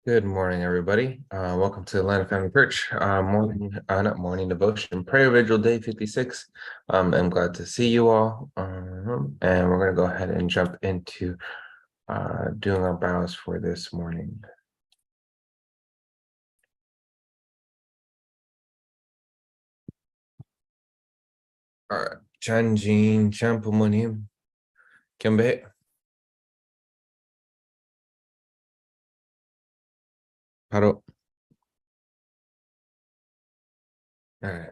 Good morning, everybody. Welcome to Atlanta Family Church not morning devotion, prayer vigil day 56. I'm glad to see you all. And we're going to go ahead and jump into doing our vows for this morning. All right. Chanjin Champumunim Kembe. Paro. All right.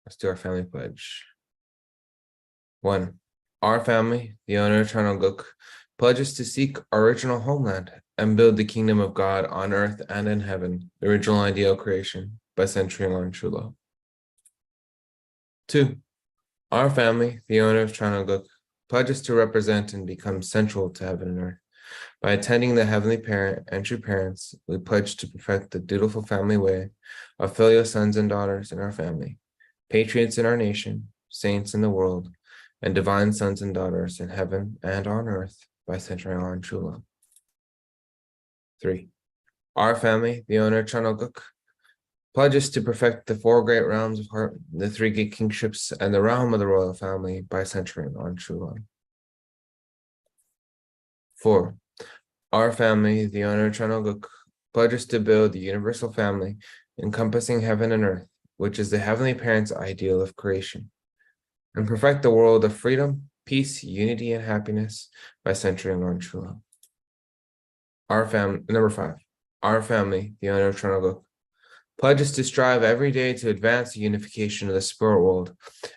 Let's do our family pledge. 1. Our family, the owner of Chanoguk, pledges to seek our original homeland and build the kingdom of God on earth and in heaven, the original ideal creation, by centering true love. 2. Our family, the owner of Chanoguk, pledges to represent and become central to heaven and earth. By attending the heavenly parent and true parents, we pledge to perfect the dutiful family way of filial sons and daughters in our family, patriots in our nation, saints in the world, and divine sons and daughters in heaven and on earth by centering on true love. 3. Our family, the owner of Chanoguk, pledges to perfect the 4 great realms of heart, the 3 great kingships, and the realm of the royal family by centering on true love. 4. Our family, the owner of Chanoguk, pledges to build the universal family encompassing heaven and earth, which is the heavenly parent's ideal of creation, and perfect the world of freedom, peace, unity, and happiness by centering on true love. Our family, number 5. Our family, the owner of Chanoguk, pledges to strive every day to advance the unification of the spirit world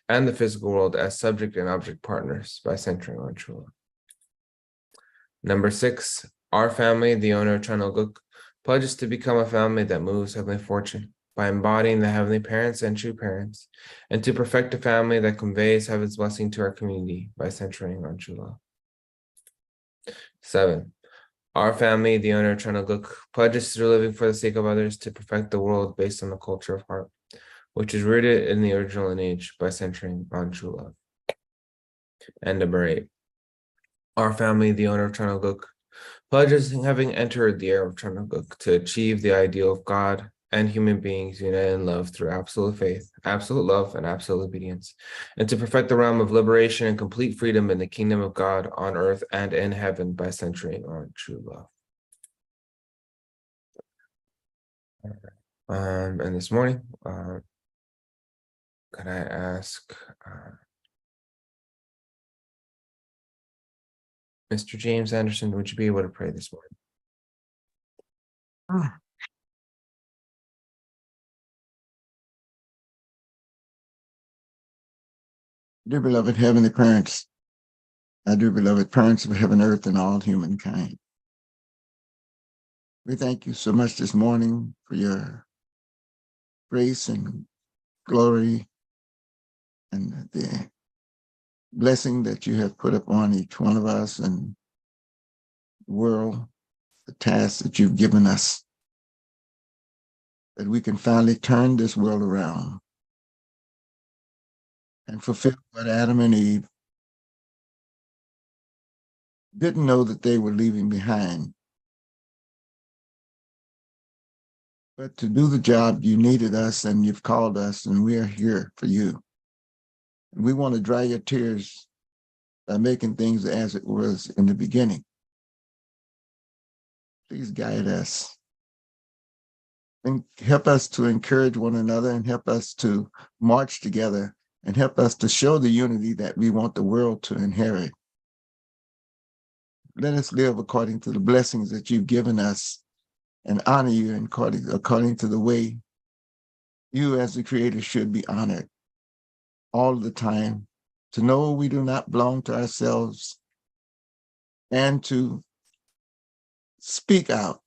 and the physical world as subject and object partners by centering on true love. Number 6. Our family, the owner of Chanoguk, pledges to become a family that moves heavenly fortune by embodying the heavenly parents and true parents, and to perfect a family that conveys heaven's blessing to our community by centering on true love. 7. Our family, the owner of Chanoguk, pledges to living for the sake of others to perfect the world based on the culture of heart, which is rooted in the original lineage by centering on true love. And number 8. Our family, the owner of Chanoguk, pledges having entered the era of Chanoguk to achieve the ideal of God and human beings united in love through absolute faith, absolute love, and absolute obedience, and to perfect the realm of liberation and complete freedom in the kingdom of God on earth and in heaven by centering on true love. And this morning, could I ask Mr. James Anderson, would you be able to pray this morning? Dear beloved heavenly parents, our dear beloved parents of heaven, earth, and all humankind, we thank you so much this morning for your grace and glory and the blessing that you have put upon each one of us and the world, the task that you've given us, that we can finally turn this world around and fulfill what Adam and Eve didn't know that they were leaving behind. But to do the job, you needed us and you've called us, and we are here for you. And we want to dry your tears by making things as it was in the beginning. Please guide us and help us to encourage one another and help us to march together and help us to show the unity that we want the world to inherit. Let us live according to the blessings that you've given us and honor you according to the way you as the creator should be honored all the time, to know we do not belong to ourselves and to speak out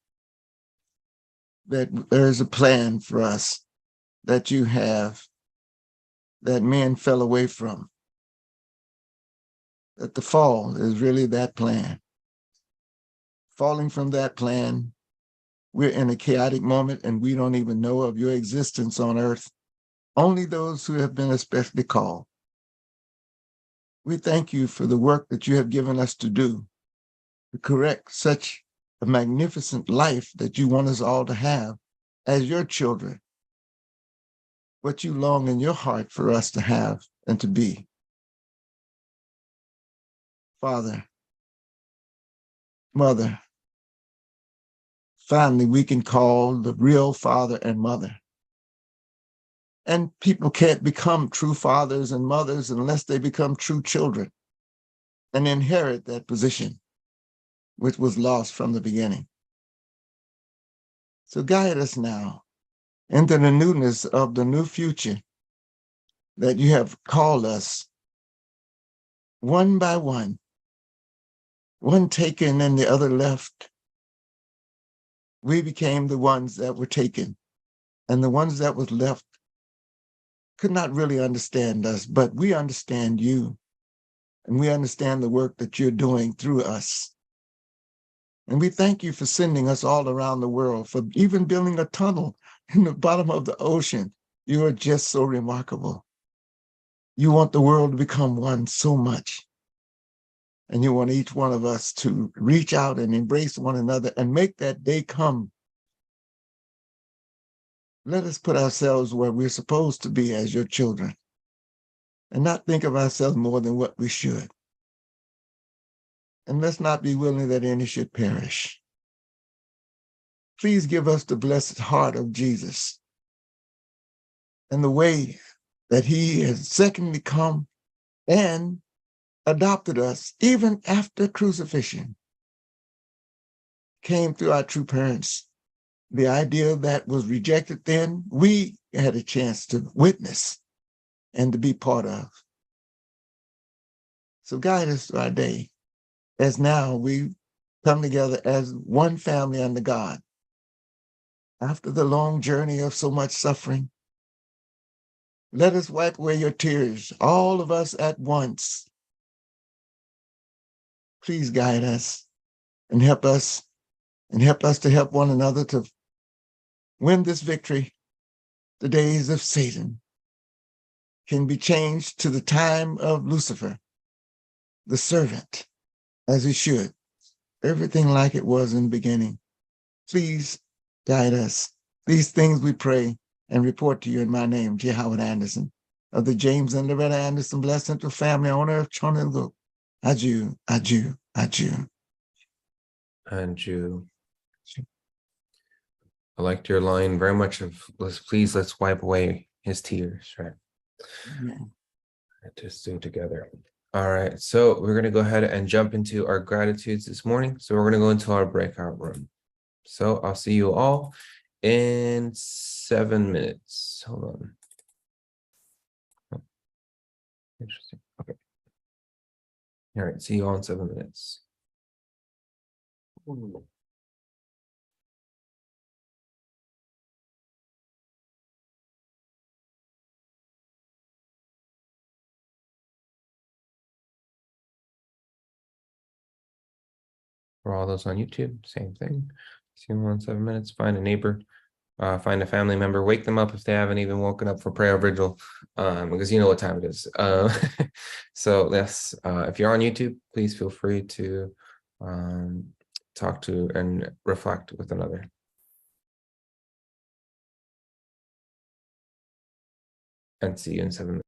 that there is a plan for us that you have that men fell away from, that the fall is really that plan. Falling from that plan, we're in a chaotic moment and we don't even know of your existence on earth. Only those who have been especially called. We thank you for the work that you have given us to do, to correct such a magnificent life that you want us all to have as your children, what you long in your heart for us to have and to be. Father, mother, family we can call the real father and mother. And people can't become true fathers and mothers unless they become true children and inherit that position, which was lost from the beginning. So guide us now into the newness of the new future that you have called us one by one taken and the other left. We became the ones that were taken, and the ones that was left could not really understand us, but we understand you, and we understand the work that you're doing through us. And we thank you for sending us all around the world, for even building a tunnel in the bottom of the ocean. You are just so remarkable. You want the world to become one so much. And you want each one of us to reach out and embrace one another and make that day come. Let us put ourselves where we're supposed to be as your children and not think of ourselves more than what we should. And let's not be willing that any should perish. Please give us the blessed heart of Jesus and the way that he has secondly come and adopted us even after crucifixion, came through our true parents. The idea that was rejected then, we had a chance to witness and to be part of. So guide us through our day, as now we come together as one family under God. After the long journey of so much suffering, let us wipe away your tears, all of us at once. Please guide us and help us to help one another to win this victory. The days of Satan can be changed to the time of Lucifer, the servant, as he should. Everything like it was in the beginning. Please guide us. These things we pray and report to you in my name, J. Howard Anderson, of the James and Loretta Anderson Blessed Central Family, owner of Chonilgo. Adieu, adieu, adieu. And I liked your line very much of let's wipe away his tears, right? Amen. Just do together. All right, so we're going to go ahead and jump into our gratitudes this morning. So we're going to go into our breakout room. So I'll see you all in 7 minutes. Hold on. Oh, interesting. Okay. All right, see you all in 7 minutes. For all those on YouTube, same thing. See you all in 7 minutes. Find a neighbor, find a family member, wake them up if they haven't even woken up for prayer vigil, because you know what time it is. So yes, if you're on YouTube, please feel free to talk to and reflect with another. And see you in 7 minutes.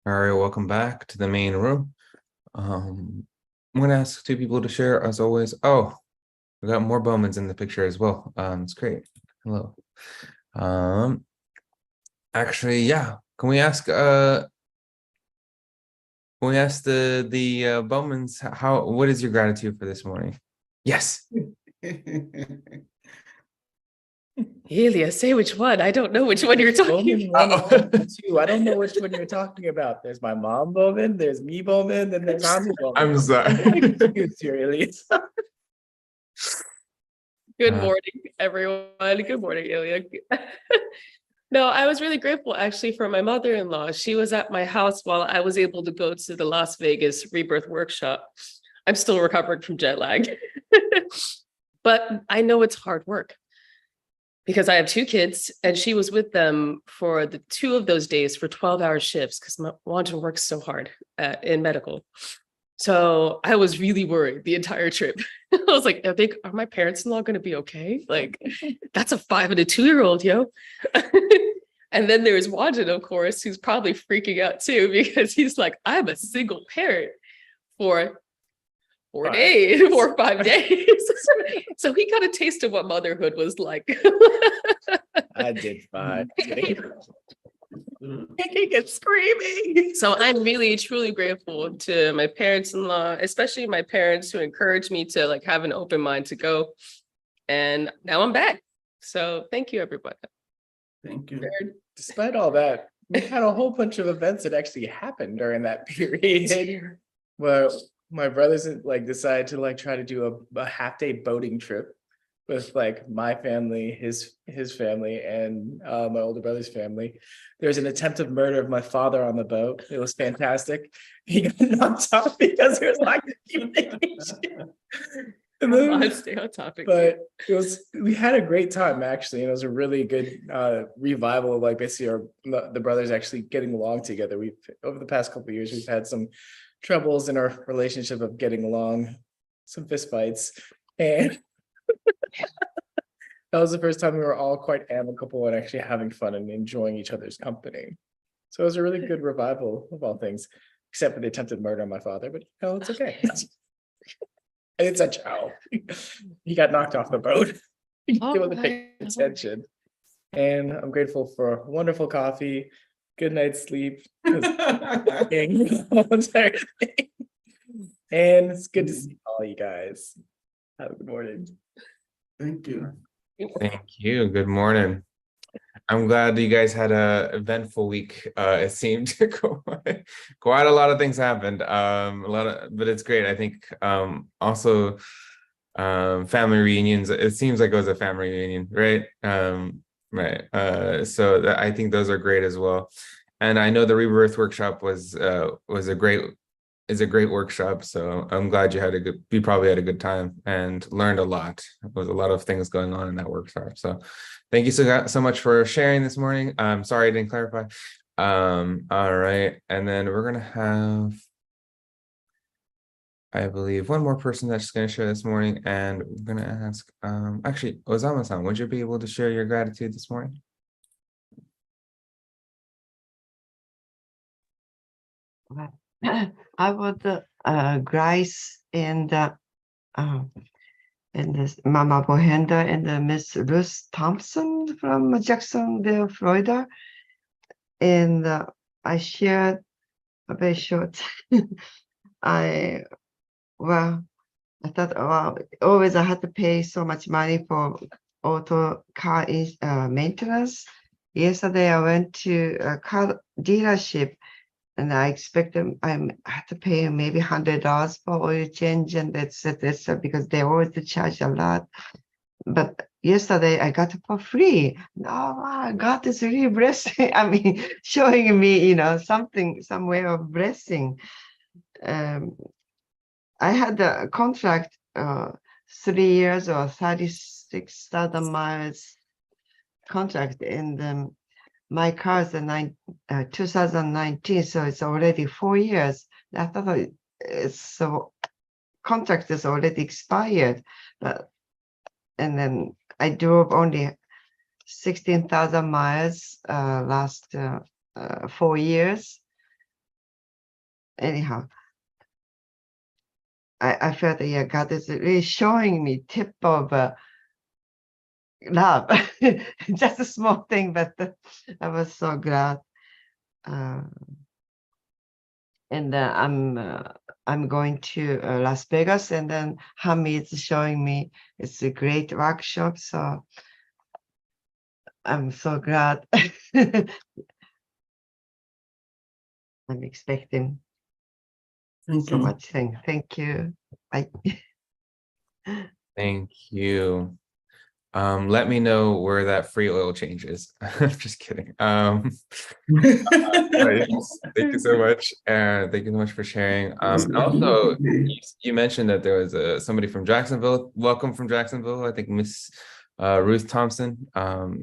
All right, welcome back to the main room. I'm gonna ask two people to share as always. Oh, we got more Bowmans in the picture as well. It's great. Hello. Um, actually, yeah. Can we ask the Bowmans how what is your gratitude for this morning? Yes. Elia, say which one. I don't know which one you're talking Bowman about. 1 and Bowman 2. I don't know which one you're talking about. There's my mom Bowman, there's me Bowman, then there's Hansi Bowman. I'm sorry. Confused here, Elias. Good Uh, morning, everyone. Good morning, Ilya. No, I was really grateful actually for my mother-in-law. She was at my house while I was able to go to the Las Vegas Rebirth Workshop. I'm still recovering from jet lag, but I know it's hard work because I have two kids and she was with them for the 2 of those days for 12-hour shifts because Wanda works so hard in medical. So I was really worried the entire trip. I was like, are my parents-in-law going to be okay? Like, that's a 5 and a 2-year-old, yo. And then there's Wajid, of course, who's probably freaking out too, because he's like, I'm a single parent for 4 days, 4 or 5 days. So he got a taste of what motherhood was like. I did fine. kicking and screaming. So I'm really truly grateful to my parents-in-law, especially my parents who encouraged me to like have an open mind to go. And now I'm back. So thank you, everybody. Thank you. Despite all that, we had a whole bunch of events that actually happened during that period. Where my brothers like decided to like try to do a half-day boating trip with like my family, his family, and my older brother's family. There's an attempted murder of my father on the boat. It was fantastic. He got knocked off because there was like communication. And then, Let's stay on topic. but we had a great time actually, and it was a really good revival of like basically the brothers actually getting along together. We've over the past couple of years we've had some troubles in our relationship of getting along, some fist fights, and that was the first time we were all quite amicable and actually having fun and enjoying each other's company. So it was a really good revival of all things, except for the attempted murder of my father, but it's okay. It's a joke. He got knocked off the boat. He wasn't paying attention. And I'm grateful for wonderful coffee, good night's sleep. And it's good to see all you guys. Have a good morning. Thank you. Thank you. Good morning. I'm glad you guys had a eventful week. It seemed quite a lot of things happened. But it's great. I think also family reunions. It seems like it was a family reunion, right? Right. So I think those are great as well. And I know the Rebirth workshop was a great workshop. So I'm glad you probably had a good time and learned a lot. There was a lot of things going on in that workshop. So thank you so much for sharing this morning. I'm sorry I didn't clarify. All right. And then we're gonna have, I believe, one more person that's going to share this morning, and we're going to ask, actually, Ozama-san, would you be able to share your gratitude this morning? I would Grace and this Mama Bohenda and Miss Ruth Thompson from Jacksonville, Florida, and I shared a very short. I thought, wow, always I had to pay so much money for auto car maintenance. Yesterday I went to a car dealership and I expected I had to pay maybe $100 for oil change and that's because they always charge a lot. But yesterday I got it for free. Oh my God, it's really blessing. I mean, showing me, some way of blessing. I had a contract 3 years or 36,000 miles contract, and my car is 2019, so it's already 4 years. I thought so contract is already expired, and then I drove only 16,000 miles last 4 years. Anyhow, I felt that, yeah, God is really showing me tip of love. Just a small thing, but I was so glad. And I'm going to Las Vegas, and then Hami is showing me it's a great workshop. So I'm so glad. I'm expecting so much thing. Thank you. Bye. Thank you. Let me know where that free oil change is. Just kidding. Right. Thank you so much. Thank you so much for sharing. Also, you mentioned that there was somebody from Jacksonville. Welcome from Jacksonville. I think Miss Ruth Thompson.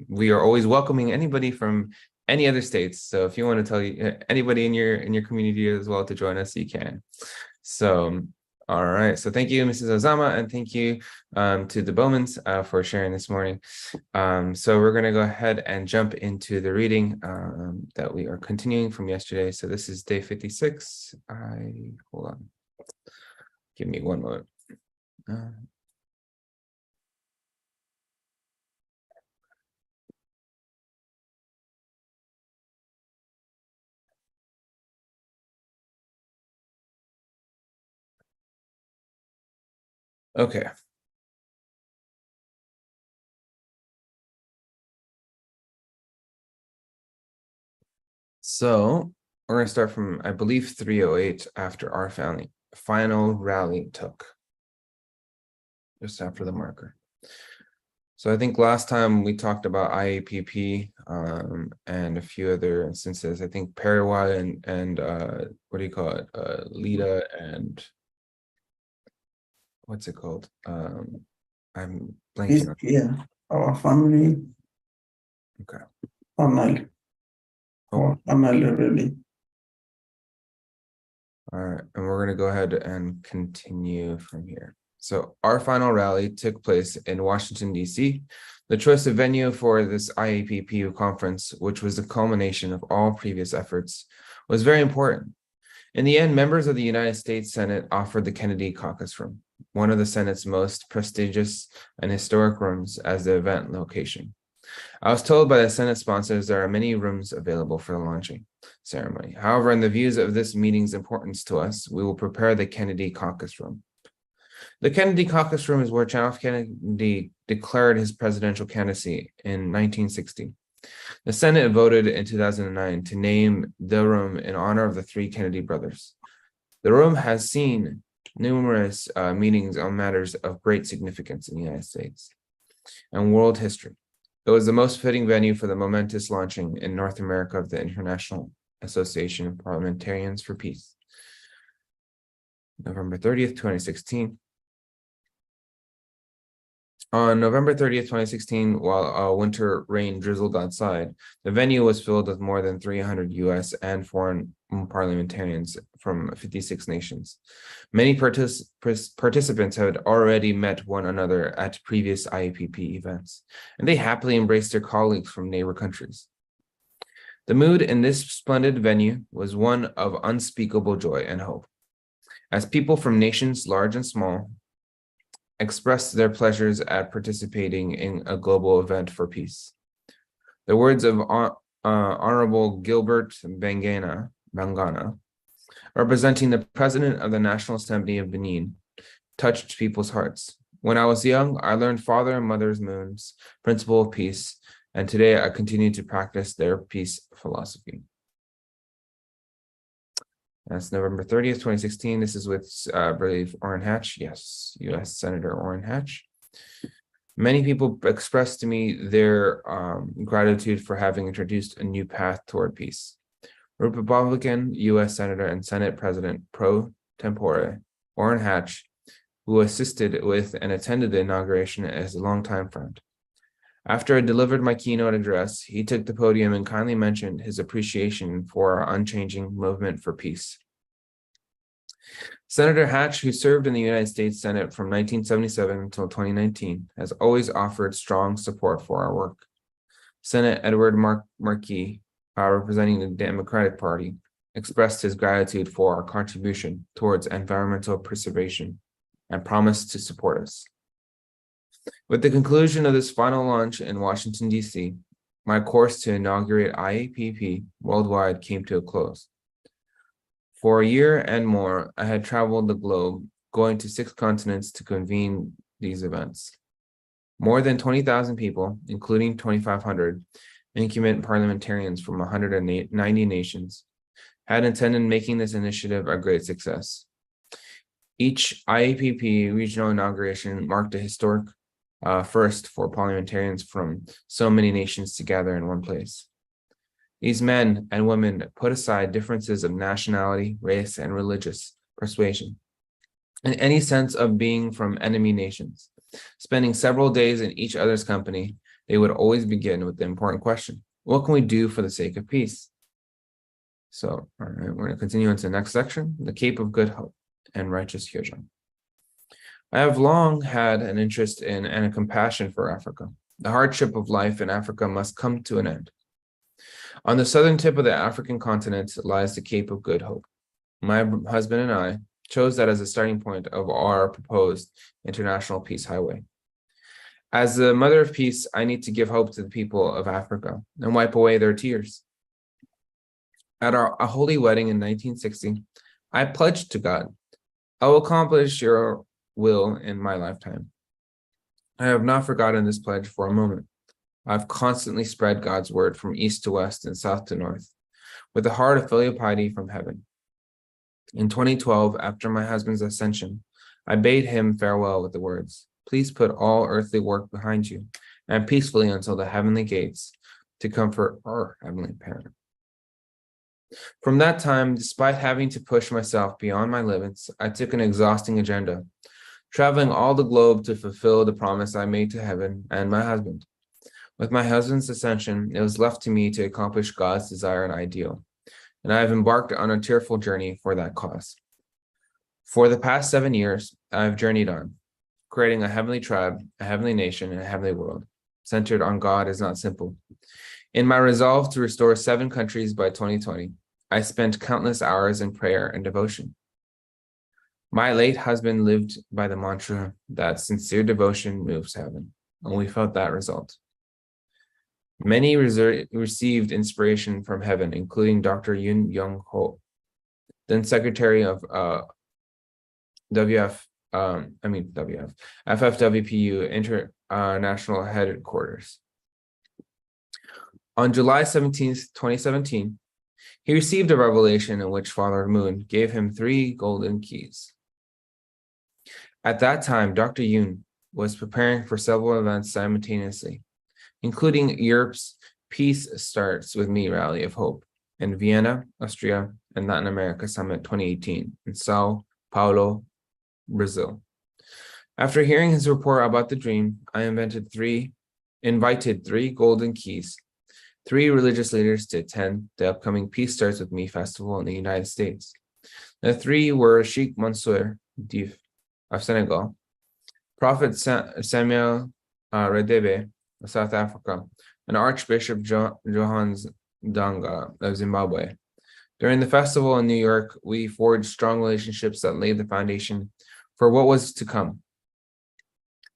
We are always welcoming anybody from any other states. So if you want to tell anybody in your community as well to join us, you can. So. All right. So thank you, Mrs. Ozama, and thank you to the Bowmans for sharing this morning. So we're going to go ahead and jump into the reading that we are continuing from yesterday. So this is day 56. Hold on. Give me one moment. Okay. So we're going to start from, I believe, 308 after our final rally took. Just after the marker. So I think last time we talked about IAPP and a few other instances. I think Paraguay and what do you call it? Lita and what's it called? I'm blanking on. Yeah, our family. Okay. Family. Oh. Our family really. All right, and we're going to go ahead and continue from here. So our final rally took place in Washington, D.C. The choice of venue for this IAPPU conference, which was the culmination of all previous efforts, was very important. In the end, members of the United States Senate offered the Kennedy Caucus Room, one of the Senate's most prestigious and historic rooms, as the event location. I was told by the Senate sponsors there are many rooms available for the launching ceremony. However, in the views of this meeting's importance to us, we will prepare the Kennedy Caucus Room. The Kennedy Caucus Room is where John F. Kennedy declared his presidential candidacy in 1960. The Senate voted in 2009 to name the room in honor of the three Kennedy brothers. The room has seen numerous meetings on matters of great significance in the United States and world history. It was the most fitting venue for the momentous launching in North America of the International Association of Parliamentarians for Peace. November 30th, 2016. On November 30th, 2016, while winter rain drizzled outside, the venue was filled with more than 300 U.S. and foreign parliamentarians from 56 nations. Many participants had already met one another at previous IAPP events, and they happily embraced their colleagues from neighbor countries. The mood in this splendid venue was one of unspeakable joy and hope, as people from nations large and small expressed their pleasures at participating in a global event for peace. The words of Honorable Gilbert Bangana, representing the President of the National Assembly of Benin, touched people's hearts. When I was young, I learned Father and Mother's Moon's principle of peace, and today I continue to practice their peace philosophy. That's November 30th, 2016. This is with, I believe, Orrin Hatch. Yes, U.S. Senator Orrin Hatch. Many people expressed to me their gratitude for having introduced a new path toward peace. Republican U.S. Senator and Senate President pro tempore Orrin Hatch, who assisted with and attended the inauguration as a longtime friend. After I delivered my keynote address, he took the podium and kindly mentioned his appreciation for our unchanging movement for peace. Senator Hatch, who served in the United States Senate from 1977 until 2019, has always offered strong support for our work. Senator Edward Markey, representing the Democratic Party, expressed his gratitude for our contribution towards environmental preservation and promised to support us. With the conclusion of this final launch in Washington, D.C., my course to inaugurate IAPP worldwide came to a close. For a year and more, I had traveled the globe, going to 6 continents to convene these events. More than 20,000 people, including 2,500 incumbent parliamentarians from 190 nations, had intended making this initiative a great success. Each IAPP regional inauguration marked a historic first for parliamentarians from so many nations to gather in one place. These men and women put aside differences of nationality, race, and religious persuasion, and any sense of being from enemy nations. Spending several days in each other's company, they would always begin with the important question: what can we do for the sake of peace? So, all right, we're going to continue into the next section, the Cape of Good Hope and Righteous Hyojong. I have long had an interest in and a compassion for Africa. The hardship of life in Africa must come to an end. On the southern tip of the African continent lies the Cape of Good Hope. My husband and I chose that as a starting point of our proposed international peace highway. As the mother of peace, I need to give hope to the people of Africa and wipe away their tears. At a holy wedding in 1960, I pledged to God, I will accomplish your will in my lifetime. I have not forgotten this pledge for a moment. I've constantly spread God's word from east to west and south to north, with a heart of filial piety from heaven. In 2012, after my husband's ascension, I bade him farewell with the words, "Please put all earthly work behind you, and peacefully until the heavenly gates, to comfort our heavenly parent." From that time, despite having to push myself beyond my limits, I took an exhausting agenda, traveling all the globe to fulfill the promise I made to heaven and my husband. With my husband's ascension, it was left to me to accomplish God's desire and ideal, and I have embarked on a tearful journey for that cause. For the past 7 years, I have journeyed on, creating a heavenly tribe, a heavenly nation, and a heavenly world. Centered on God is not simple. In my resolve to restore 7 countries by 2020, I spent countless hours in prayer and devotion. My late husband lived by the mantra that sincere devotion moves heaven, and we felt that result. Many received inspiration from heaven, including Dr. Yoon Young Ho, then Secretary of FFWPU International Headquarters. On July 17th, 2017, he received a revelation in which Father Moon gave him 3 golden keys. At that time, Dr. Yoon was preparing for several events simultaneously, including Europe's Peace Starts With Me Rally of Hope in Vienna, Austria, and Latin America Summit 2018 in Sao Paulo, Brazil. After hearing his report about the dream, I invited 3 golden keys, 3 religious leaders to attend the upcoming Peace Starts With Me festival in the United States. The 3 were Sheikh Mansour Dif of Senegal, Prophet Samuel Radebe of South Africa, and Archbishop Johannes Danga of Zimbabwe. During the festival in New York, we forged strong relationships that laid the foundation for what was to come.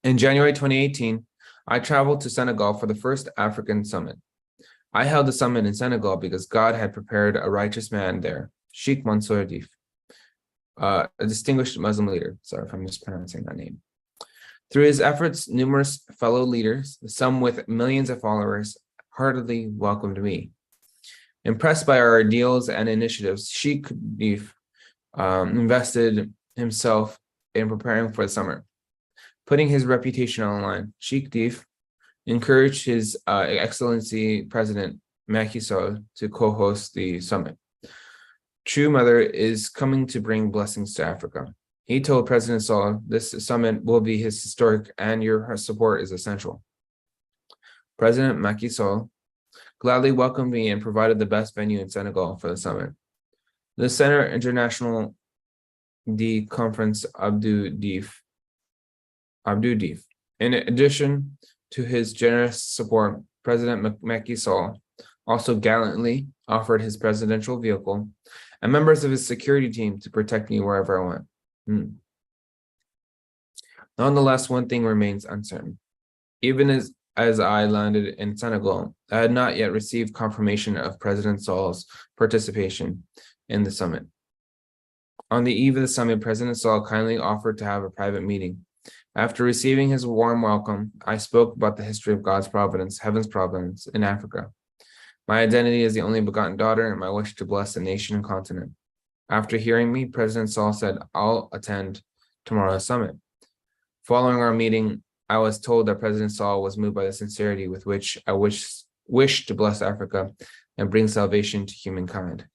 In January 2018, I traveled to Senegal for the first African summit. I held the summit in Senegal because God had prepared a righteous man there, Sheikh Mansour Dif, a distinguished Muslim leader. Sorry if I'm mispronouncing that name. Through his efforts, numerous fellow leaders, some with millions of followers, heartily welcomed me. Impressed by our ideals and initiatives, Sheikh Dif invested himself in preparing for the summit. Putting his reputation on the line, Sheikh Dif encouraged His Excellency President Macky Sall to co-host the summit. True Mother is coming to bring blessings to Africa. He told President Sall this summit will be his historic and your support is essential. President Macky Sall gladly welcomed me and provided the best venue in Senegal for the summit. The Center International de Conference Abdou Dif. In addition to his generous support, President Macky Sall also gallantly offered his presidential vehicle and members of his security team to protect me wherever I went. Nonetheless, one thing remains uncertain. Even as I landed in Senegal, I had not yet received confirmation of President Sall's participation in the summit. On the eve of the summit, President Sall kindly offered to have a private meeting. After receiving his warm welcome, I spoke about the history of God's providence, heaven's providence in Africa, my identity as the only begotten daughter, and my wish to bless the nation and continent. After hearing me, President Sall said, "I'll attend tomorrow's summit." Following our meeting, I was told that President Sall was moved by the sincerity with which I wish to bless Africa and bring salvation to humankind,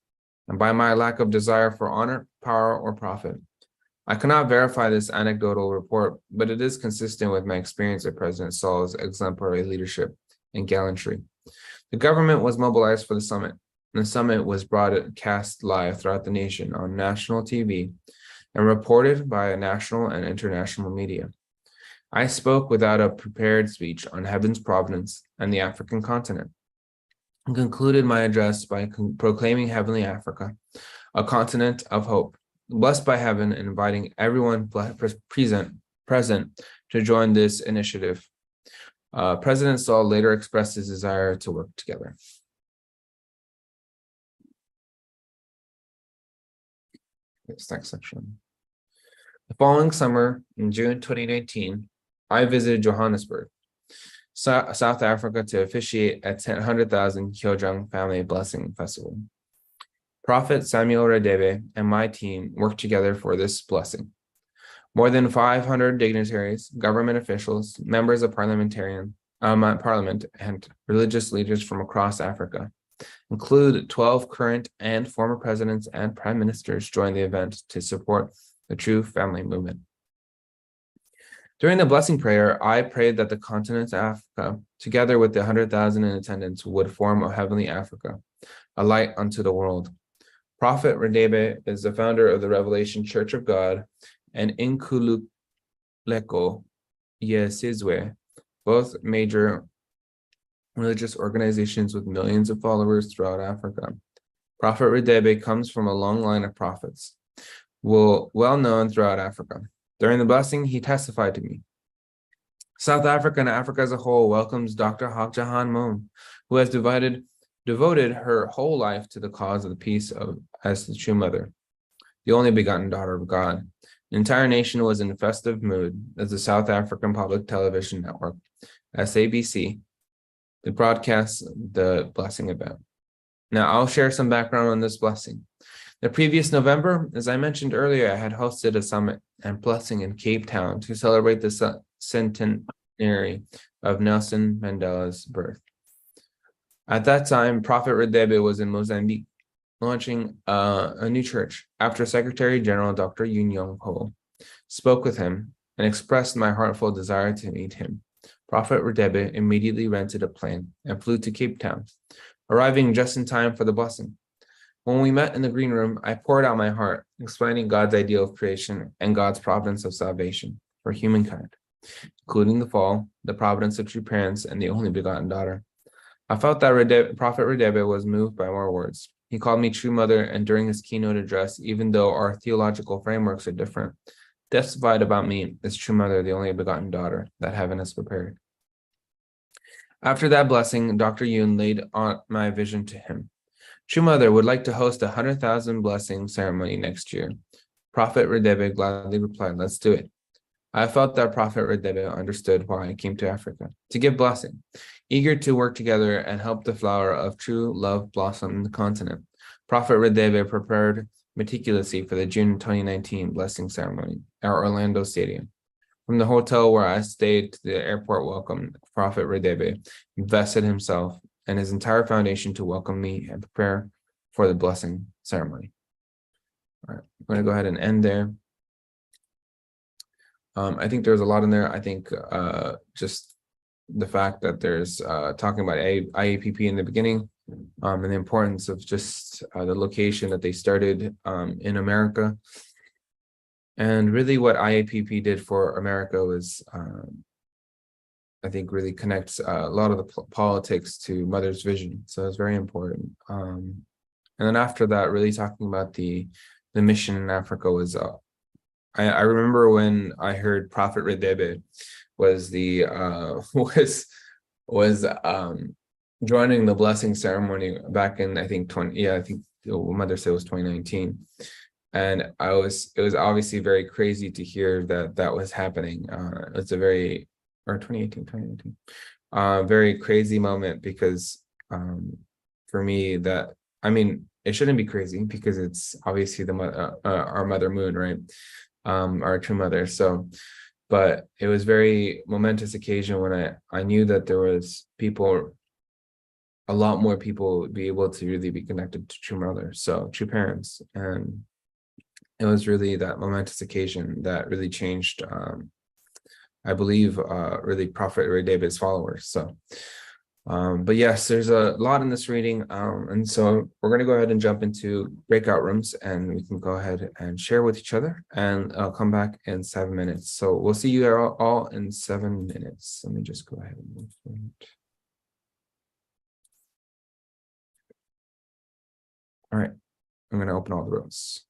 and by my lack of desire for honor, power, or profit. I cannot verify this anecdotal report, but it is consistent with my experience of President Sall's exemplary leadership and gallantry. The government was mobilized for the summit, and the summit was broadcast live throughout the nation on national TV and reported by national and international media. I spoke without a prepared speech on heaven's providence and the African continent, and concluded my address by proclaiming heavenly Africa, a continent of hope, blessed by heaven, and inviting everyone present to join this initiative. President Sall later expressed his desire to work together. This next section. The following summer, in June 2019, I visited Johannesburg, South Africa, to officiate at 100,000 Kyojang Family Blessing Festival. Prophet Samuel Radebe and my team worked together for this blessing. More than 500 dignitaries, government officials, members of parliament, and religious leaders from across Africa, include 12 current and former presidents and prime ministers, joined the event to support the True Family Movement. During the blessing prayer, I prayed that the continent of Africa, together with the 100,000 in attendance, would form a heavenly Africa, a light unto the world. Prophet Radebe is the founder of the Revelation Church of God and Inkululeko Yesizwe, both major religious organizations with millions of followers throughout Africa. Prophet Radebe comes from a long line of prophets, well known throughout Africa. During the blessing, he testified to me. South Africa and Africa as a whole welcomes Dr. Hak Jahan Moon, who has devoted her whole life to the cause of the peace as the true mother, the only begotten daughter of God. The entire nation was in festive mood as the South African Public Television Network, SABC, broadcast the blessing event. Now, I'll share some background on this blessing. The previous November, as I mentioned earlier, I had hosted a summit and blessing in Cape Town to celebrate the centenary of Nelson Mandela's birth. At that time, Prophet Radebe was in Mozambique, launching a new church, after Secretary General Dr. Yun Yong Ho spoke with him and expressed my heartfelt desire to meet him. Prophet Radebe immediately rented a plane and flew to Cape Town, arriving just in time for the blessing. When we met in the green room, I poured out my heart, explaining God's ideal of creation and God's providence of salvation for humankind, including the fall, the providence of true parents, and the only begotten daughter. I felt that Prophet Radebe was moved by more words. He called me true mother, and during his keynote address, even though our theological frameworks are different, testified about me as true mother, the only begotten daughter that heaven has prepared. After that blessing, Dr. Yun laid on my vision to him. True Mother would like to host a 100,000 blessing ceremony next year. Prophet Radebe gladly replied, let's do it. I felt that Prophet Radebe understood why I came to Africa, to give blessing, eager to work together and help the flower of true love blossom in the continent. Prophet Radebe prepared meticulously for the June 2019 blessing ceremony at Orlando Stadium. From the hotel where I stayed to the airport welcome, Prophet Radebe invested himself and his entire foundation to welcome me and prepare for the blessing ceremony. All right, I'm going to go ahead and end there. I think there's a lot in there. I think just the fact that there's talking about IAPP in the beginning, and the importance of just the location that they started in America. And really what IAPP did for America was, I think, really connects a lot of the politics to Mother's vision. So it's very important. And then after that, really talking about the mission in Africa was, I remember when I heard Prophet Radebe was joining the blessing ceremony back in, I think I think Mother said it was 2019. And it was obviously very crazy to hear that was happening. It's a very, or 2018, very crazy moment because for me it shouldn't be crazy because it's obviously our Mother Moon, right? Our true mother. So, but it was very momentous occasion when I knew that there was a lot more people would be able to really be connected to true mother, so true parents. And it was really that momentous occasion that really changed, I believe, really Prophet Radebe's followers. So, but yes, there's a lot in this reading. And so we're going to go ahead and jump into breakout rooms and we can go ahead and share with each other, and I'll come back in 7 minutes. So we'll see you all in 7 minutes. Let me just go ahead and move forward. All right, I'm going to open all the rooms.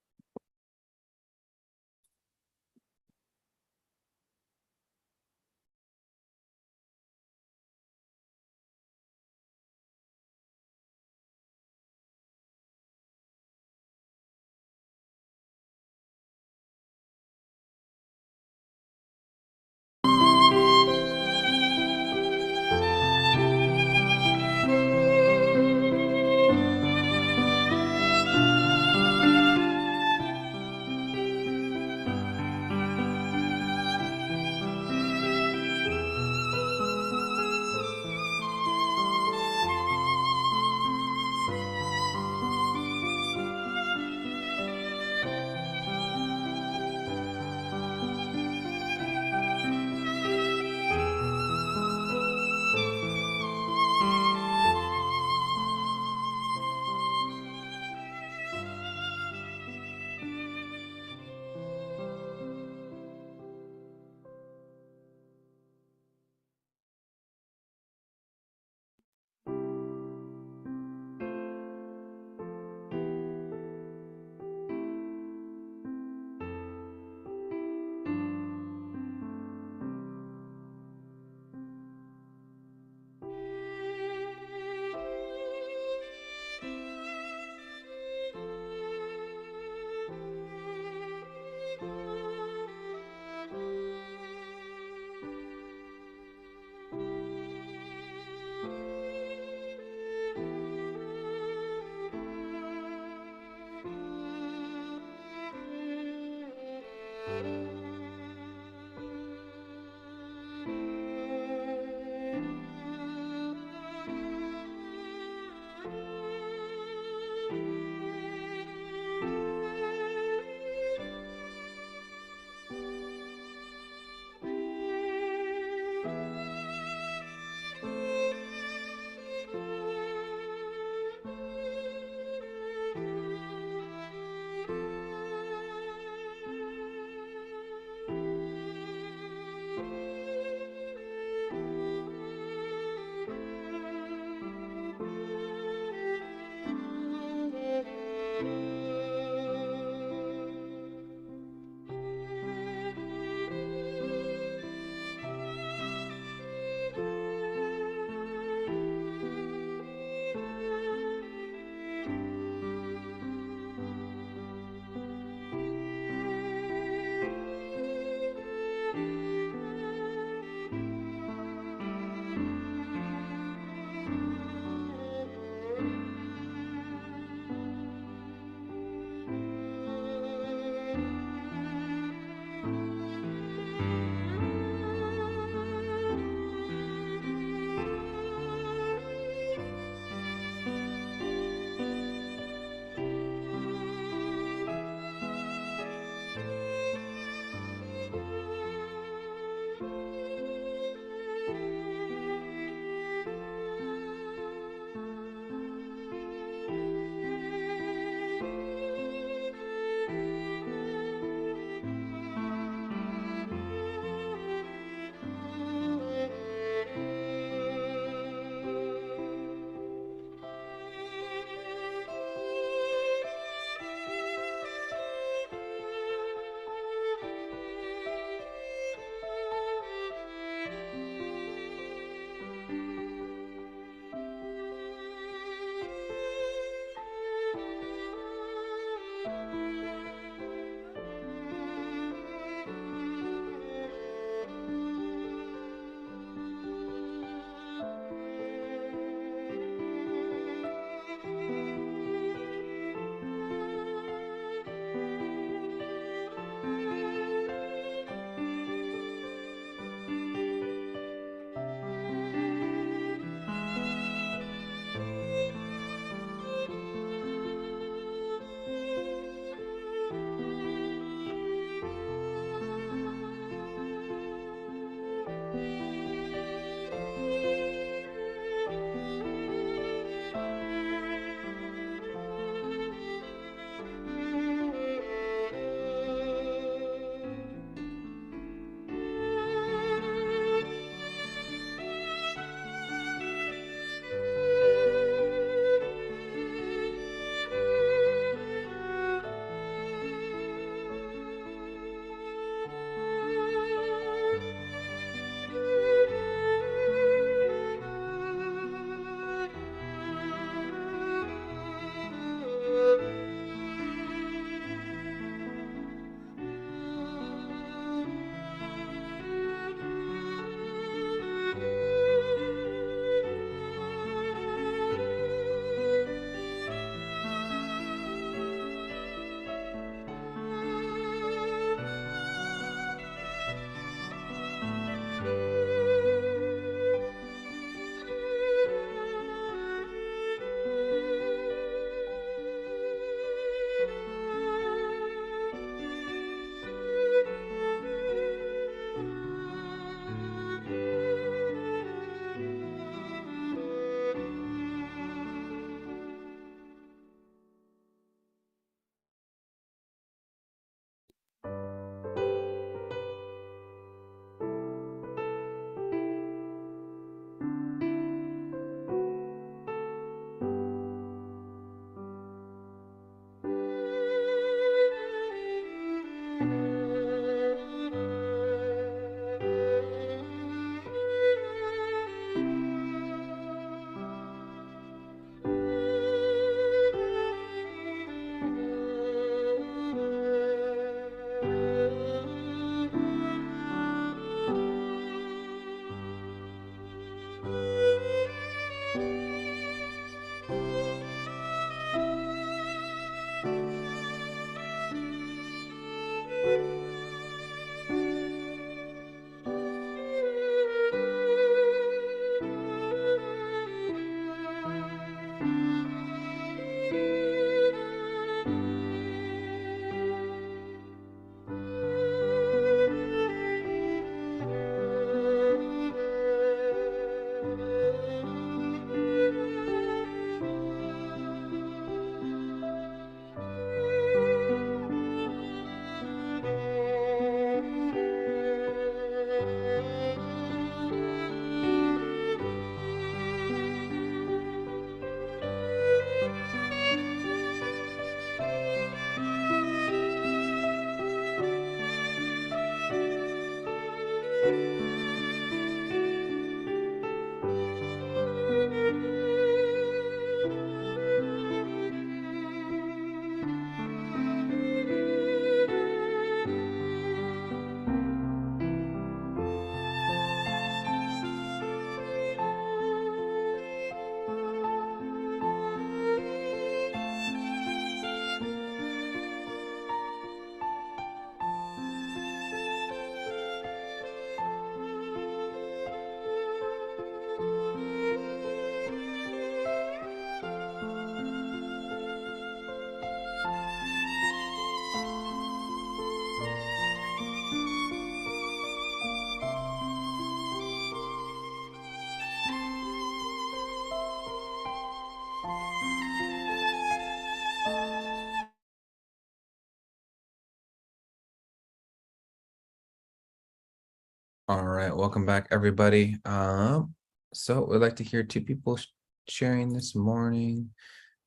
All right, welcome back, everybody. So we'd like to hear two people sharing this morning.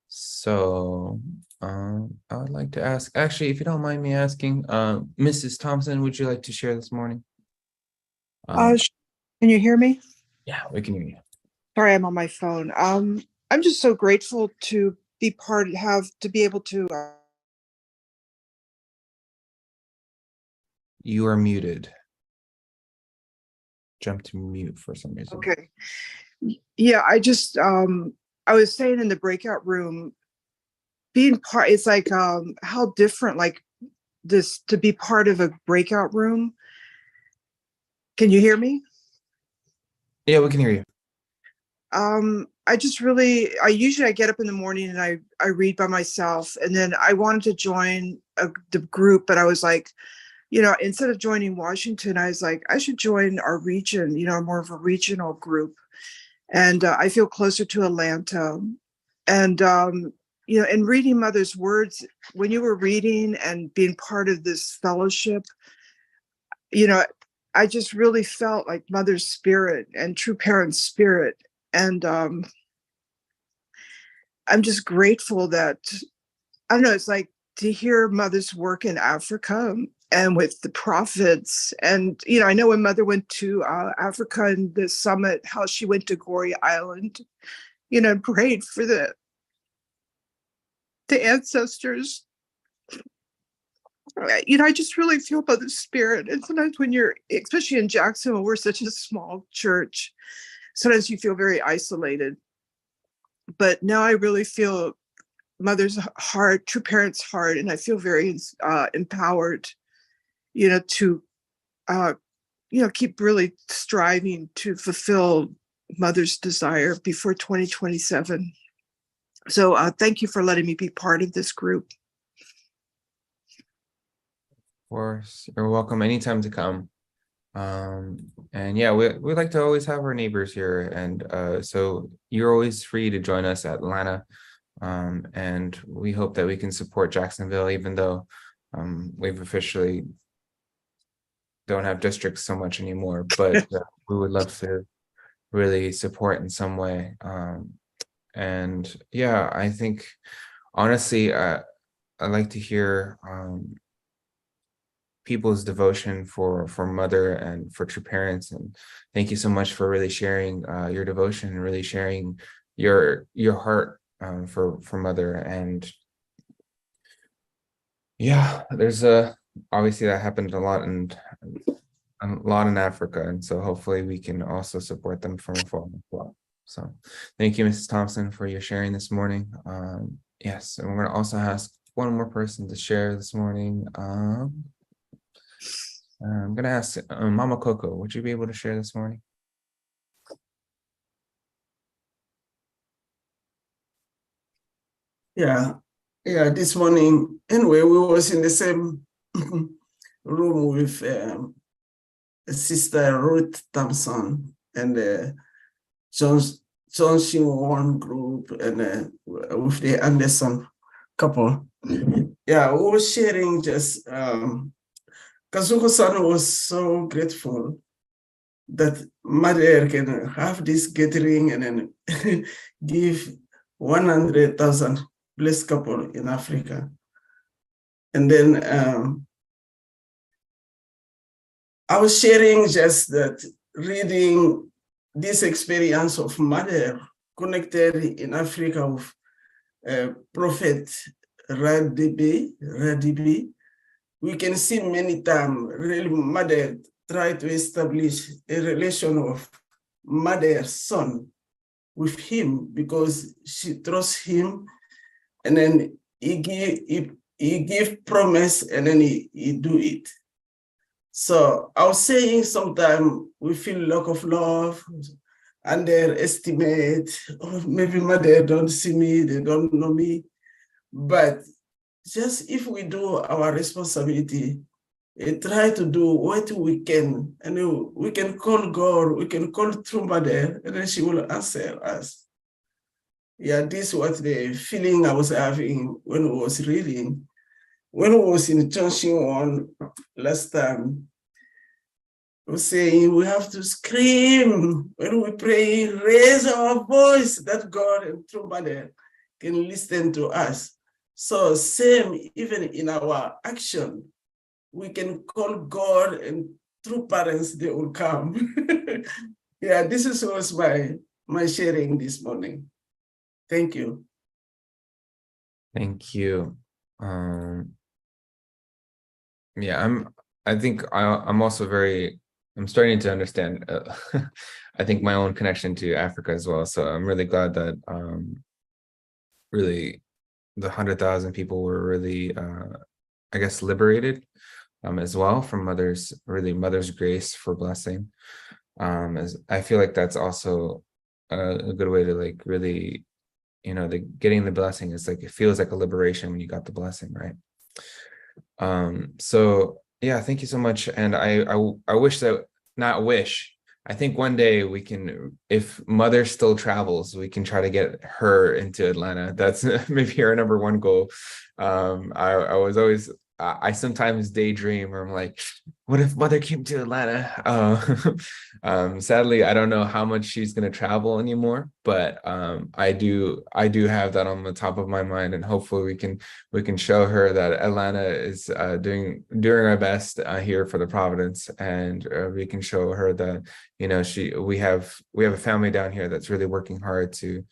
So, I would like to ask, actually, if you don't mind me asking, Mrs. Thompson, would you like to share this morning? Can you hear me? Yeah, we can hear you. Sorry, I'm on my phone. I'm just so grateful to be to be able to. You are muted. Jump to mute for some reason. Okay. Yeah, I was saying in the breakout room, being part, it's like how different like this to be part of a breakout room. Can you hear me? Yeah, we can hear you. I usually I get up in the morning and I read by myself, and then I wanted to join the group, but I was like, instead of joining Washington, I was like, I should join our region, more of a regional group. And I feel closer to Atlanta. And, and reading Mother's words, when you were reading and being part of this fellowship, I just really felt like Mother's spirit and true parent spirit. And I'm just grateful that, I don't know, it's like to hear Mother's work in Africa and with the prophets. And, I know when Mother went to Africa and the summit, how she went to Goree Island, prayed for the ancestors. I just really feel Mother's spirit. And sometimes when you're, especially in Jacksonville, we're such a small church, sometimes you feel very isolated. But now I really feel Mother's heart, true parents' heart, and I feel very empowered, to, keep really striving to fulfill Mother's desire before 2027. So thank you for letting me be part of this group. Of course, you're welcome anytime to come. And yeah, we like to always have our neighbors here, and so you're always free to join us at Atlanta. And we hope that we can support Jacksonville, even though we've officially don't have districts so much anymore, but we would love to really support in some way. And yeah, I think honestly, I like to hear people's devotion for mother and for true parents. And thank you so much for really sharing your devotion and really sharing your heart for mother. And yeah, there's obviously that happened a lot in Africa, and so hopefully we can also support them from afar as well. So thank you, Mrs. Thompson, for your sharing this morning. Yes, and we're going to also ask one more person to share this morning. I'm going to ask Mama Coco, would you be able to share this morning? Yeah, yeah. This morning, anyway, we was in the same room with Sister Ruth Thompson and John John Won group and with the Anderson couple. Yeah, we were sharing just Kazuko-san was so grateful that mother can have this gathering and then give 100,000 blessed couple in Africa. And then I was sharing just that reading this experience of mother connected in Africa with Prophet Radibi. We can see many times really mother try to establish a relation of mother-son with him because she trusts him, and then he give promise and then he do it. So I was saying sometimes we feel lack of love, underestimate, or maybe mother don't see me, they don't know me. But just if we do our responsibility, try to do what we can, and we can call God, we can call through mother, and then she will answer us. Yeah, this is what the feeling I was having when I was reading. When I was in Chongqing one last time, I was saying we have to scream when we pray, raise our voice that God and through mother can listen to us. So same even in our action, we can call God and through parents, they will come. Yeah, this was my sharing this morning. Thank you. Thank you. Yeah, I'm also I'm starting to understand I think my own connection to Africa as well. So I'm really glad that really the 100,000 people were really I guess liberated as well from mother's grace for blessing. As I feel like that's also a good way to like really, getting the blessing is like it feels like a liberation when you got the blessing, right? So yeah, thank you so much. And I wish that, not wish, I think one day we can, if mother still travels, we can try to get her into Atlanta. That's maybe our number one goal. I was always, I sometimes daydream where I'm like, what if mother came to Atlanta? Sadly, I don't know how much she's going to travel anymore, but I do have that on the top of my mind, and hopefully we can show her that Atlanta is doing our best here for the Providence, and we can show her that we have a family down here that's really working hard to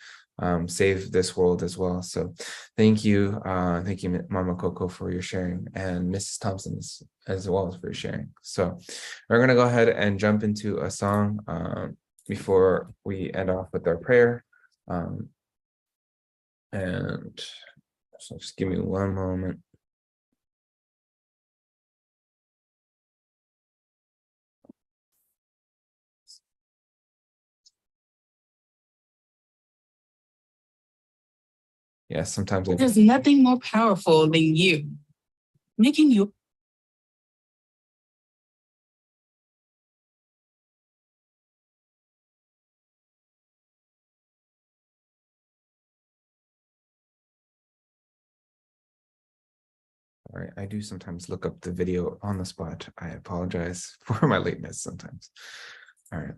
save this world as well. So thank you, Mama Coco, for your sharing, and Mrs. Thompson as well for your sharing. So we're going to go ahead and jump into a song before we end off with our prayer. And so just give me one moment. Yeah, sometimes there's nothing more powerful than you making you. All right, I do sometimes look up the video on the spot. I apologize for my lateness sometimes. All right.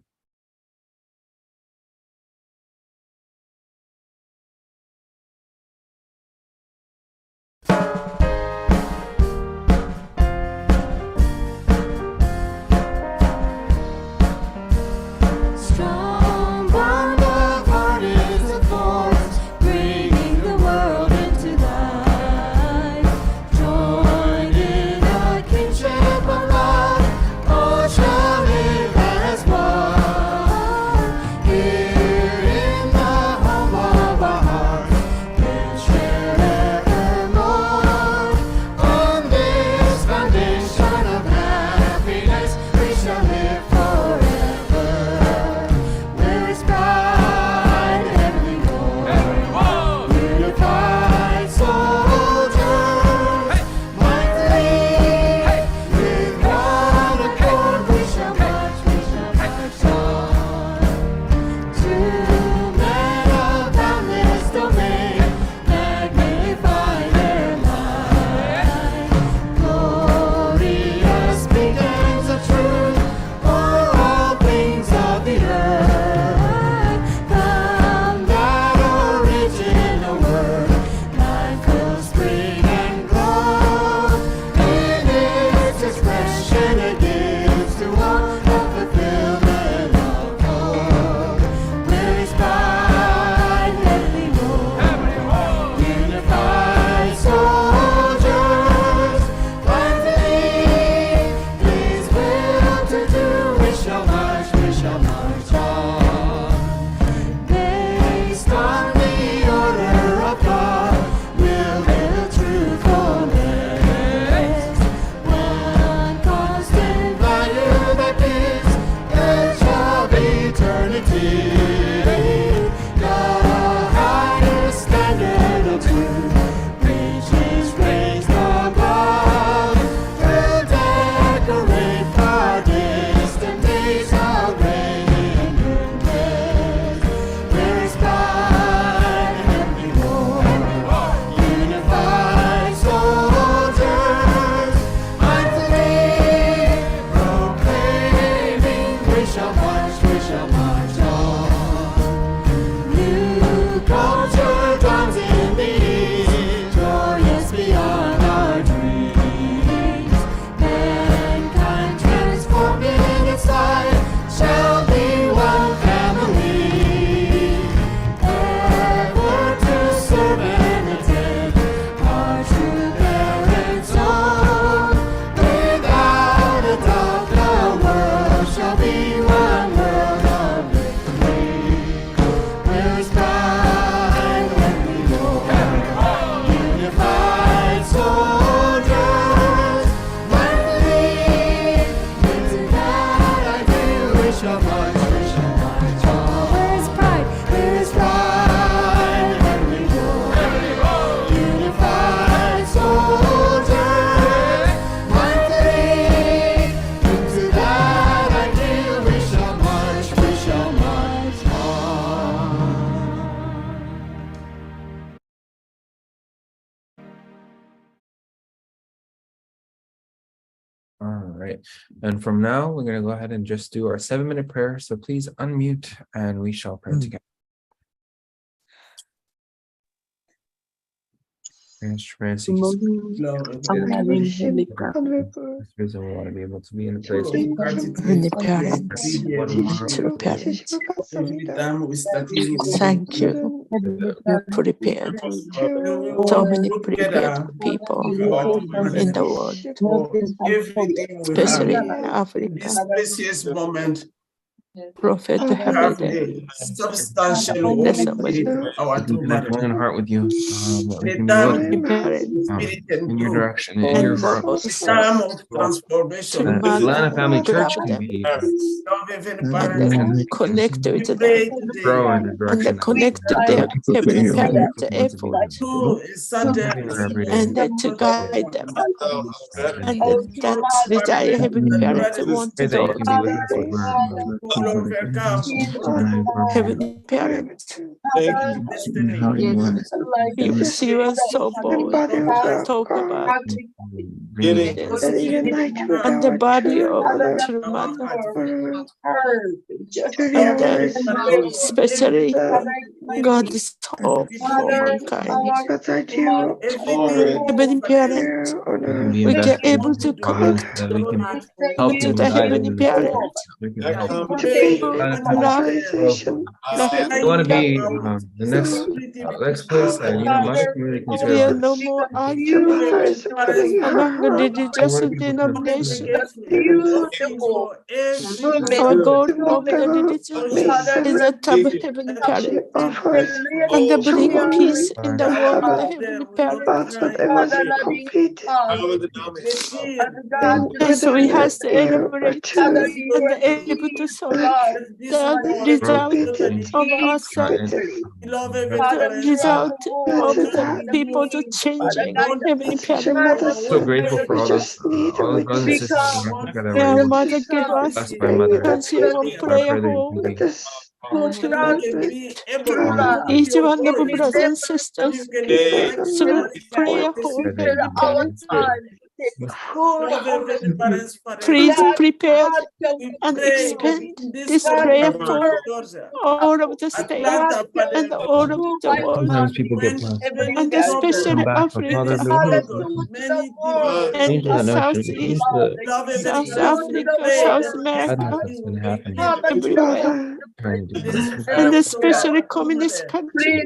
right. And from now, we're going to go ahead and just do our 7-minute prayer. So please unmute and we shall pray together. Transparency. Lord, This reason we want to be able to be in the place full of of gratitude Heavenly for parents, being here. spiritual parents, Every time we start in, thank you. You prepared so many prepared people in the world, for everything we have especially in in Africa. this precious moment. Prophet We have Hamid, a substantial there's so much unity for our we can two connect mothers. mind and heart with you. That we The can be time looking parents spirit and in your truth. direction, in your and heart. The also time of to transformation. mother, Atlanta Family Church grab can them be Love even and parents. then connect We with pray them today grow in the and direction then that we connect to that their people heavenly can parents want to be. effort to a certain Every day. and then to guide them and then that desire heavenly parents want to Pray that you do can be with us as we're will overcome heavenly parents. destiny. She was so bold talk about this and the body of true Our mother heart. and then especially God's hope for mankind. Heavenly parents, we can be we can invested able in to others, connect that we can help to them the and guide them heavenly in this way. parents We can help to grab the we heavenly want to be parents. the next place that Mother Community can There are serve. no more argument among the We want religious to be able to denomination. For Our every goal of the religion is a heavenly parent and to bring peace in the world with the heavenly parents. And so we have to elaborate and able to solve the result of ourselves, the result of the people to changing heavenly parents. so grateful for all those brothers and sisters in Africa that were Our able to mother gave be us blessed by Mother. consumer So I prayer pray that you can home be to each one of our brothers and sisters through prayer home, heavenly parents. Please prepare and expand this prayer for all of the state and all of the world, sometimes people get blessed. and Come especially back, but Father, Africa and change the nursery, Southeast, South Africa, South sadness America, that's been happening. everywhere, Trying to do this. and especially communist country.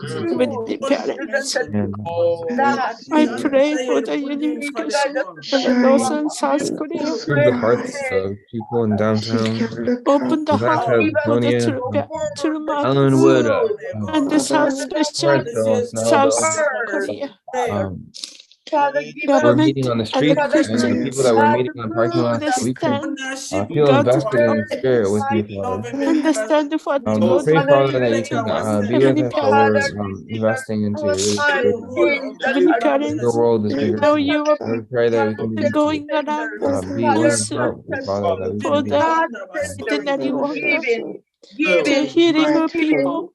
Heavenly parents, I pray for the unification of the North and South Korea. Improve the hearts of people in downtown Open the heart Atlanta, for the Laconia, true mothers Ellenwood, and the South, especially South Korea. We're Government meeting on the and the streets, and the people Christians that we're meeting on parking lots, we can understand feel God's invested in spirit with you, Father. understand what We God pray, Father, that you wanted. can be with Heavenly us while we're parents, investing into really creating heavenly your parents, world is bigger. know you are We pray that we can be going around be willing to also help you, Father, that we for can be the itinerary worker to healing of people,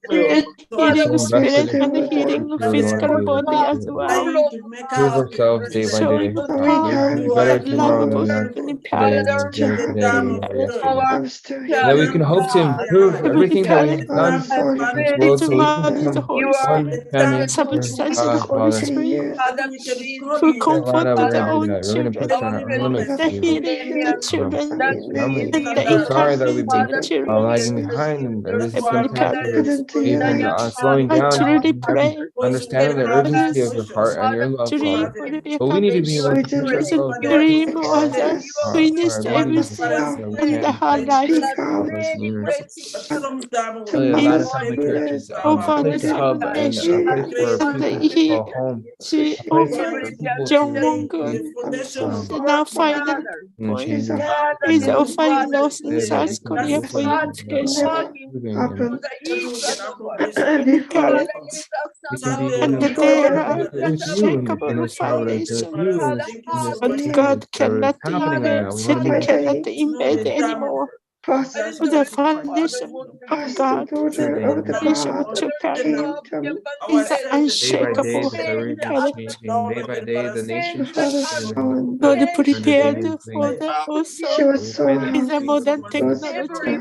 the so healing invested spirit in and the you, healing we really want to physical be able body as to well. prove ourselves day by day. Showing how Be better tomorrow than lovable we are heavenly today, and parents, better today than we were yesterday. parents, That we can hope to improve heavenly everything that we have done parents, in this world into so we can mother, the become Holy one Spirit, family here. substance of the Holy Father, Spirit, who in Atlanta, comfort we're their going to do own that. We're going to children, push our limits the to healing the children, this family. and the We're sorry that we've encouraging been the children. lagging behind, and ever Heavenly sometimes parents, we've been slowing I down, truly pray understanding the for urgency of this your heart and your love, Father. dream will But we need to be able become to push ourselves dream was a our witness abilities everything so we in the can hard life Atlanta to Family Church is a over place the to hub seven and a nation place for and people to he call home, to a place over for people John to Mungo. be The now final and point change is offering North and say that we South can be Korea for open unification. and Heavenly parents, we can be and willing there to are be with you in unshakable this time, with foundation. you in this But thing God that is cannot happening right invade, now. We want to be Satan able cannot invade anymore. of the foundation of God, foundation of true paradigm is the Day by day, unshakable the stories are character. changing. Day by day, the nations are changing. God Day prepared is for being- the also So we pray that with the modern technology.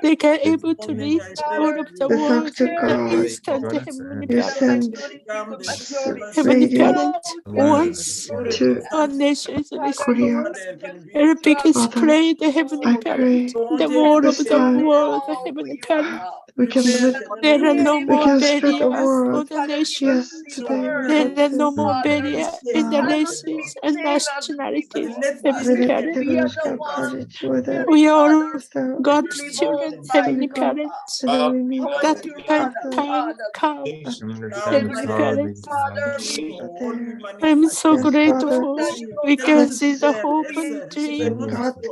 They can able to reach all of the world the instant join us Heavenly and Parent. Heavenly Parent learn. once our nation is restored. And because pray the Heavenly Parent, the word of the world, the Heavenly Parent. There are no more barriers for the nation. There are no more barrier in the races and nationalities. Heavenly Parent. We are God's children, Heavenly Parents. That kind of time come, Understand the Heavenly sorrows Parents. of I'm so grateful. We can see the hope and dream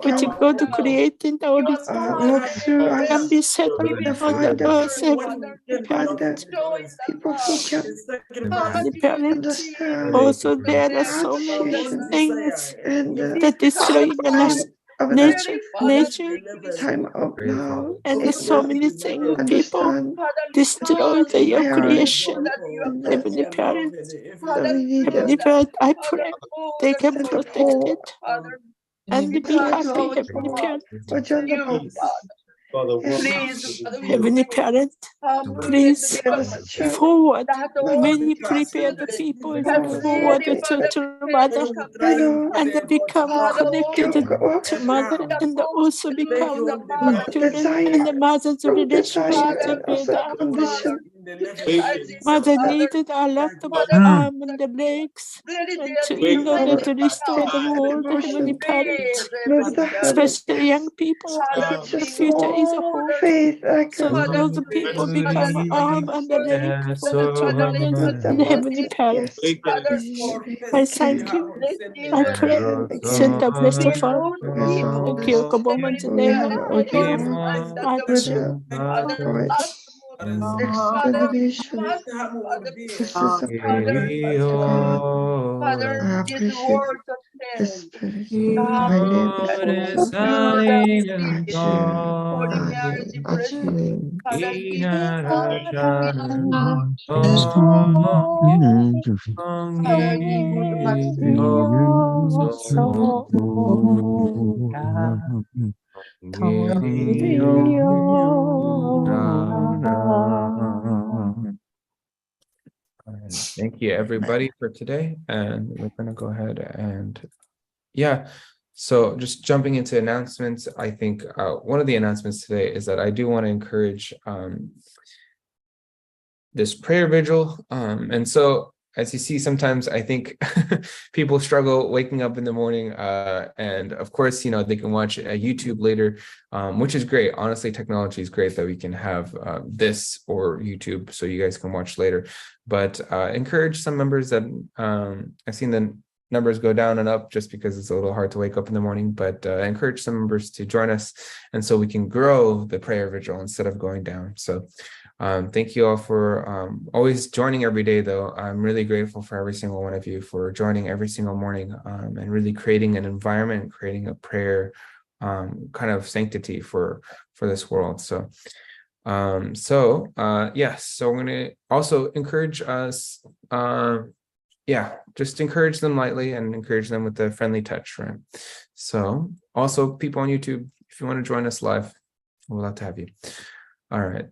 which God created in the original can be settled on the earth, Heavenly Parent. Heavenly Parent. Also, there are so many things that destroying the nature, and there's so many things people destroy your creation. Heavenly Parent, Heavenly Parent, I pray they can protect it and be happy, Heavenly Parent. Heavenly Parent, please forward. Many prepare the people forward to mother and they become connected to mother and they also become the children and the mother's relationship to build up. Mother needed a lot of arm and the legs and in order to restore the world, Heavenly Parent, especially young people. The future is a hope. So those people become arm and the leg for the two mothers and Heavenly Parent. I thank you. I pray. Send the blessed of all. Thank you. Kaboman's name. Thank you much. Thank you, everybody, for today. And we're going to go ahead and, yeah. So just jumping into announcements, I think one of the announcements today is that I do want to encourage this prayer vigil. And so as you see, sometimes I think people struggle waking up in the morning. And of course, you know, they can watch YouTube later, which is great. Honestly, technology is great that we can have this or YouTube so you guys can watch later. But encourage some members that I've seen the numbers go down and up just because it's a little hard to wake up in the morning, but encourage some members to join us. And so we can grow the prayer vigil instead of going down. So thank you all for always joining every day, though. I'm really grateful for every single one of you for joining every single morning and really creating an environment, creating a prayer kind of sanctity for this world. So yes, so we're going to also encourage us. Just encourage them lightly and encourage them with a friendly touch, right? So also people on YouTube, if you want to join us live, we'd love to have you. All right.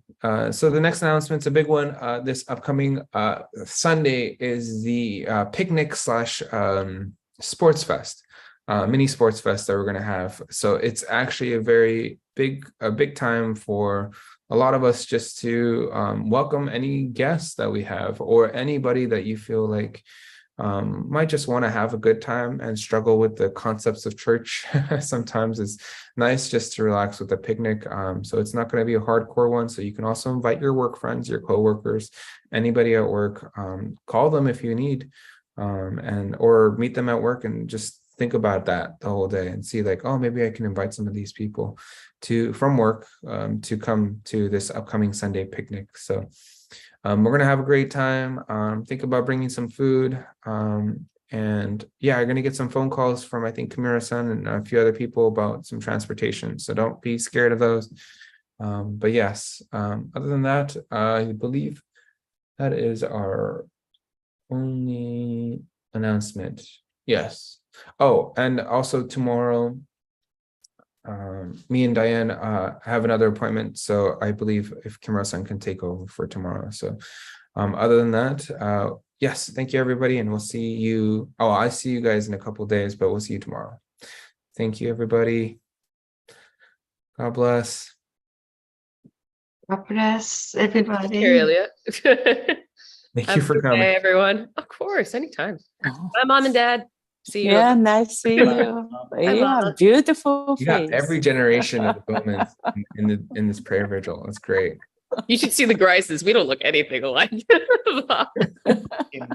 So the next announcement's a big one. This upcoming Sunday is the picnic / sports fest, mini sports fest that we're going to have. So it's actually a very big time for a lot of us just to welcome any guests that we have or anybody that you feel like might just want to have a good time and struggle with the concepts of church. Sometimes it's nice just to relax with a picnic. So it's not going to be a hardcore one. So you can also invite your work friends, your coworkers, anybody at work. Call them if you need, or meet them at work and just think about that the whole day and see like, oh, maybe I can invite some of these people from work to come to this upcoming Sunday picnic. So we're going to have a great time. Think about bringing some food. And yeah, I'm gonna get some phone calls from I think Kimura-san and a few other people about some transportation. So don't be scared of those. But yes, other than that, I believe that is our only announcement. Yes. Oh, and also tomorrow, me and Diane have another appointment. So I believe if Kimura-san can take over for tomorrow. So other than that, yes, thank you everybody, and we'll see you. Oh, I see you guys in a couple of days, but we'll see you tomorrow. Thank you, everybody. God bless. God bless Here, everybody. Elliot. Thank Have you a for good coming. day, everyone. Of course, anytime. Bye, Mom and Dad. See you. Yeah, nice seeing you. Yeah, Mama. beautiful You got face. every generation of the Bowmans in this prayer vigil. That's great. You should see the Grices. We don't look anything alike. In-